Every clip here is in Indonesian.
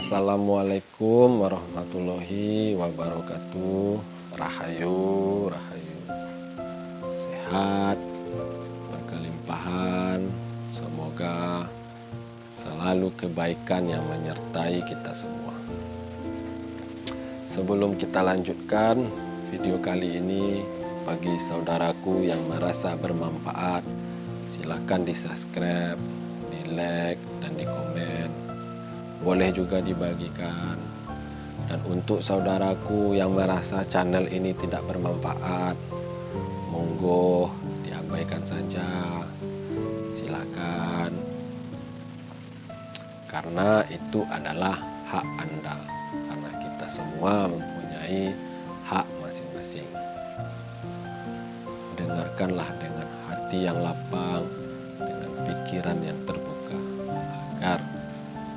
Assalamualaikum warahmatullahi wabarakatuh. Rahayu, rahayu. Sehat, berkelimpahan. Semoga selalu kebaikan yang menyertai kita semua. Sebelum kita lanjutkan video kali ini, bagi saudaraku yang merasa bermanfaat, silakan di subscribe, di like, dan di komen. Boleh juga dibagikan. Dan untuk saudaraku yang merasa channel ini tidak bermanfaat, monggo diabaikan saja, silakan, karena itu adalah hak Anda, karena kita semua mempunyai hak masing-masing. Dengarkanlah dengan hati yang lapang, dengan pikiran yang terbuka, agar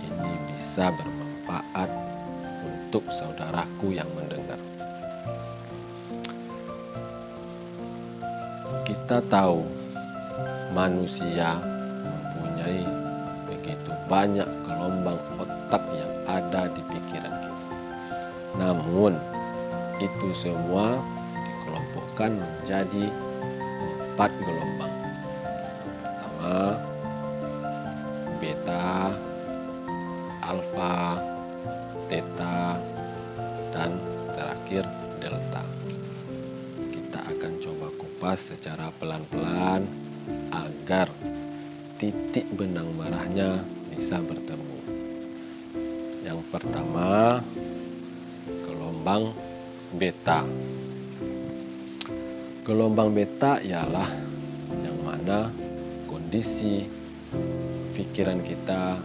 ini bisa bermanfaat untuk saudaraku yang mendengar. Kita tahu manusia mempunyai begitu banyak gelombang otak yang ada di pikiran kita. Namun itu semua dikelompokkan menjadi 4 gelombang. Pertama, beta, alfa, theta, dan terakhir delta. Kita akan coba kupas secara pelan-pelan agar titik benang merahnya bisa bertemu. Yang pertama, gelombang beta. Gelombang beta ialah yang mana kondisi pikiran kita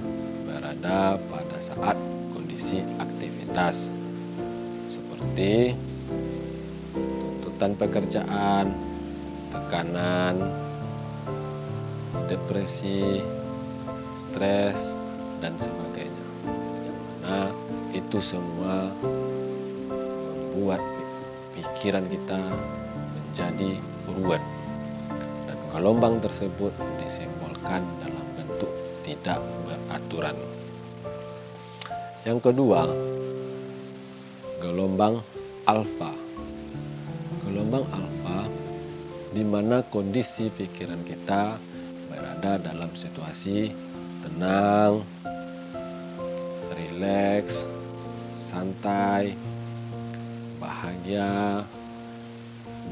berada pada saat kondisi aktivitas, seperti tuntutan pekerjaan, tekanan, depresi, stres, dan sebagainya. Yang mana itu semua membuat pikiran kita menjadi ruwet, dan gelombang tersebut disimbolkan dalam bentuk tidak beraturan. Yang kedua, gelombang alfa. Gelombang alfa di mana kondisi pikiran kita berada dalam situasi tenang, rileks, santai, bahagia,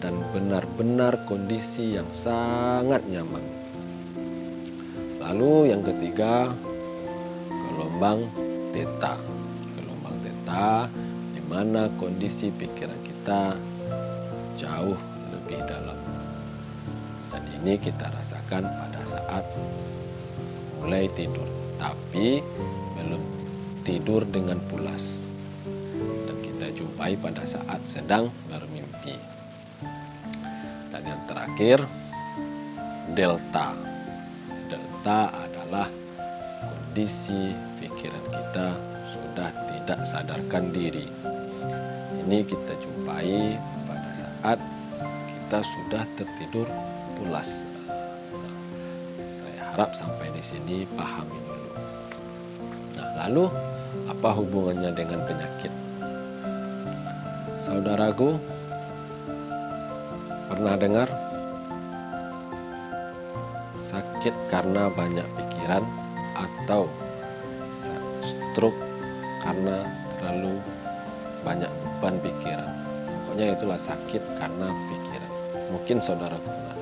dan benar-benar kondisi yang sangat nyaman. Lalu yang ketiga, gelombang theta. Gelombang theta di mana kondisi pikiran kita jauh lebih dalam. Dan ini kita rasakan pada saat mulai tidur, tapi belum tidur dengan pulas. Dan kita jumpai pada saat sedang bermimpi. Dan yang terakhir, delta. Delta adalah kondisi pikiran kita sudah tidak sadarkan diri. Ini kita jumpai pada saat kita sudah tertidur pulas. Saya harap sampai di sini pahami dulu. Nah, lalu apa hubungannya dengan penyakit? Saudaraku, pernah dengar sakit karena banyak pikiran atau stroke karena terlalu banyak beban pikiran? Pokoknya itulah sakit karena pikiran. Mungkin saudara pernah.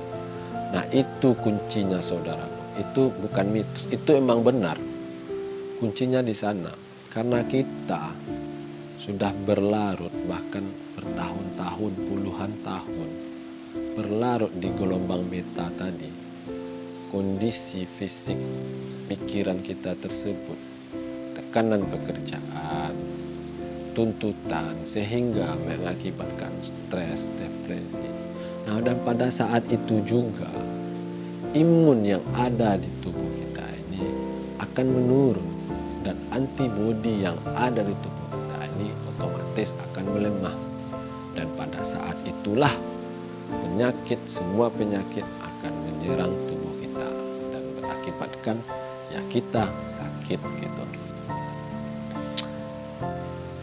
Nah, itu kuncinya saudaraku. Itu bukan mitos, itu emang benar. Kuncinya di sana. Karena kita sudah berlarut bahkan bertahun-tahun, puluhan tahun berlarut di gelombang beta tadi, kondisi fisik pikiran kita tersebut, tekanan pekerjaan, tuntutan, sehingga mengakibatkan stres, depresi. Nah, dan pada saat itu juga imun yang ada di tubuh kita ini akan menurun, dan antibodi yang ada di tubuh kita ini otomatis akan melemah. Dan pada saat itulah semua penyakit akan menyerang tubuh kita dan berakibatkan ya kita sakit gitu.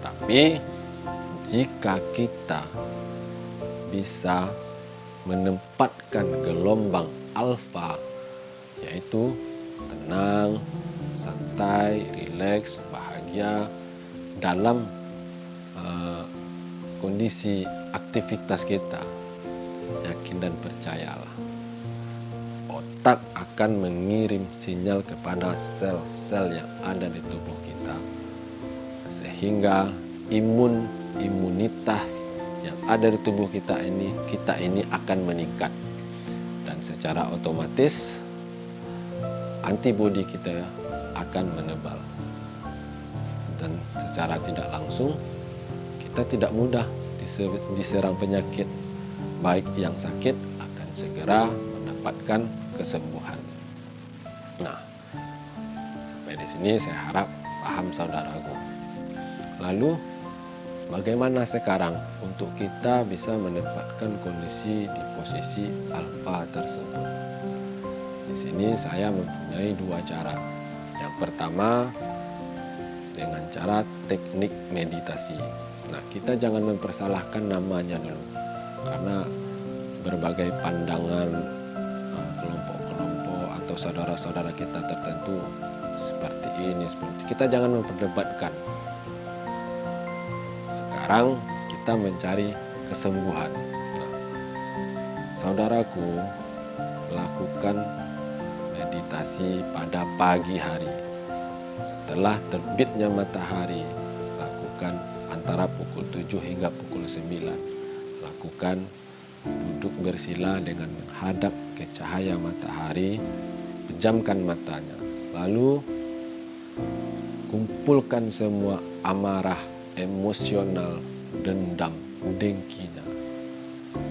Tapi jika kita bisa menempatkan gelombang alfa, yaitu tenang, santai, rileks, bahagia dalam kondisi aktivitas kita, yakin dan percayalah, otak akan mengirim sinyal kepada sel-sel yang ada di tubuh kita, sehingga imunitas yang ada di tubuh kita ini akan meningkat, dan secara otomatis antibodi kita akan menebal, dan secara tidak langsung kita tidak mudah diserang penyakit, baik yang sakit akan segera mendapatkan kesembuhan. Nah, sampai di sini saya harap paham saudaraku. Lalu bagaimana sekarang untuk kita bisa menempatkan kondisi di posisi alfa tersebut? Di sini saya mempunyai dua cara. Yang pertama dengan cara teknik meditasi. Nah, kita jangan mempersalahkan namanya dulu, karena berbagai pandangan kelompok-kelompok atau saudara-saudara kita tertentu seperti ini, seperti kita jangan memperdebatkan. Sekarang kita mencari kesembuhan. Nah, saudaraku, lakukan meditasi pada pagi hari. Setelah terbitnya matahari, lakukan antara pukul 7 hingga pukul 9. Lakukan duduk bersila dengan menghadap ke cahaya matahari, pejamkan matanya. Lalu kumpulkan semua amarah, emosional, dendam, dengkinya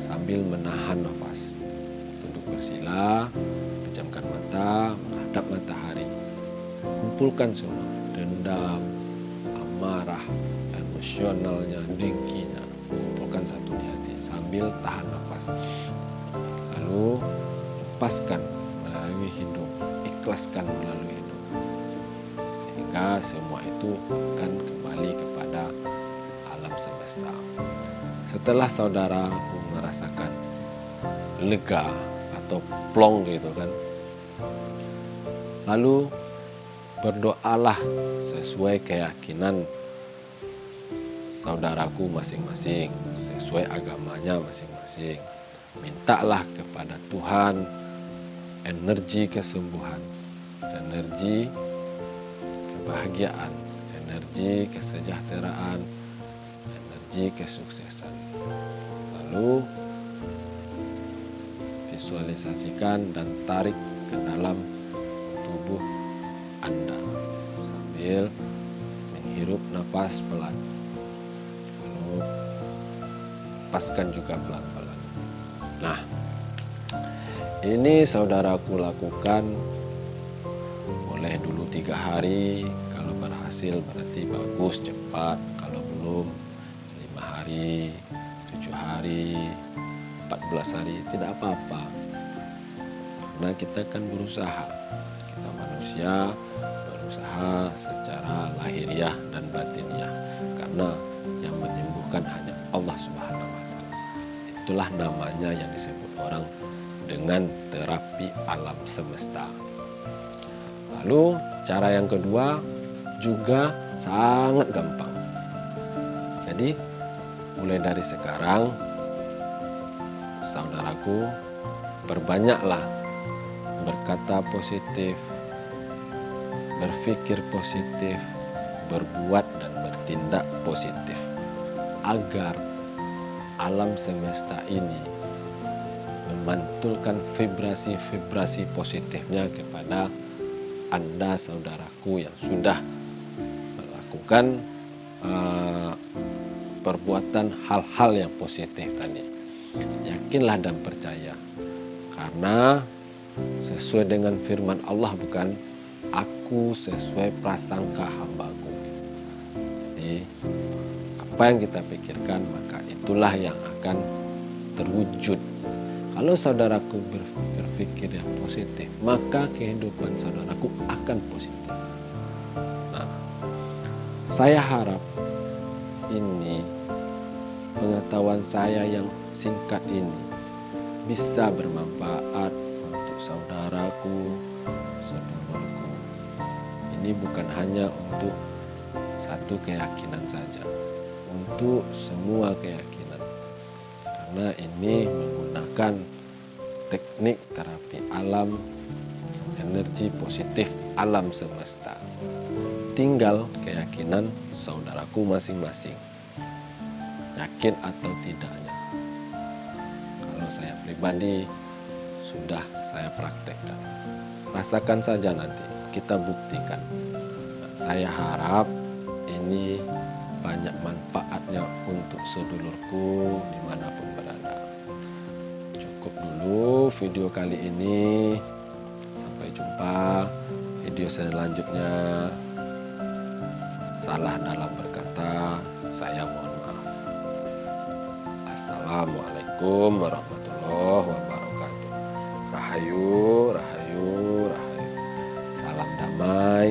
sambil menahan nafas. Duduk bersila, pejamkan mata, menghadap matahari. Kumpulkan semua dendam, amarah, emosionalnya, dengkinya, kumpulkan satu di hati sambil tahan nafas. Lalu lepaskan melalui hidung, ikhlaskan melalui hidung, sehingga semua itu akan kembali kepada alam semesta. Setelah saudaraku merasakan lega atau plong gitu kan, lalu berdoalah sesuai keyakinan saudaraku masing-masing, sesuai agamanya masing-masing. Mintalah kepada Tuhan energi kesembuhan, energi kebahagiaan, energi kesejahteraan, energi kesuksesan. Lalu visualisasikan dan tarik ke dalam tubuh Anda sambil menghirup nafas pelan. Lalu lepaskan juga pelan-pelan. Nah, ini saudaraku lakukan boleh dulu 3 hari. Kalau berhasil berarti bagus, cepat. Kalau belum 5 hari, 7 hari, 14 hari, tidak apa-apa. Karena kita kan berusaha. Kita manusia berusaha secara lahiriah dan batiniah. Karena yang menyembuhkan hanya Allah Subhanahu wa Ta'ala. Itulah namanya yang disebut orang dengan terapi alam semesta. Lalu cara yang kedua juga sangat gampang. Jadi mulai dari sekarang saudaraku, berbanyaklah berkata positif, berpikir positif, berbuat dan bertindak positif, agar alam semesta ini memantulkan vibrasi-vibrasi positifnya kepada Anda saudaraku yang sudah melakukan perbuatan hal-hal yang positif tadi. Yakinlah dan percaya, karena sesuai dengan firman Allah, bukan aku sesuai prasangka hambaku. Jadi apa yang kita pikirkan, maka itulah yang akan terwujud. Kalau saudaraku berpikir yang positif, maka kehidupan saudaraku akan positif. Nah, saya harap ini pengetahuan saya yang singkat ini bisa bermanfaat untuk saudaraku, sedulurku. Ini bukan hanya untuk satu keyakinan saja, untuk semua keyakinan. Karena ini menggunakan teknik terapi alam, energi positif alam semesta. Tinggal keyakinan saudaraku masing-masing, yakin atau tidaknya. Kalau saya pribadi sudah saya praktekkan, rasakan saja, nanti kita buktikan. Saya harap ini banyak manfaatnya untuk sedulurku dimanapun berada. Cukup dulu video kali ini, sampai jumpa video selanjutnya. Salah dalam berkata, saya mohon maaf. Assalamualaikum warahmatullahi wabarakatuh. Rahayu, rahayu, rahayu. Salam damai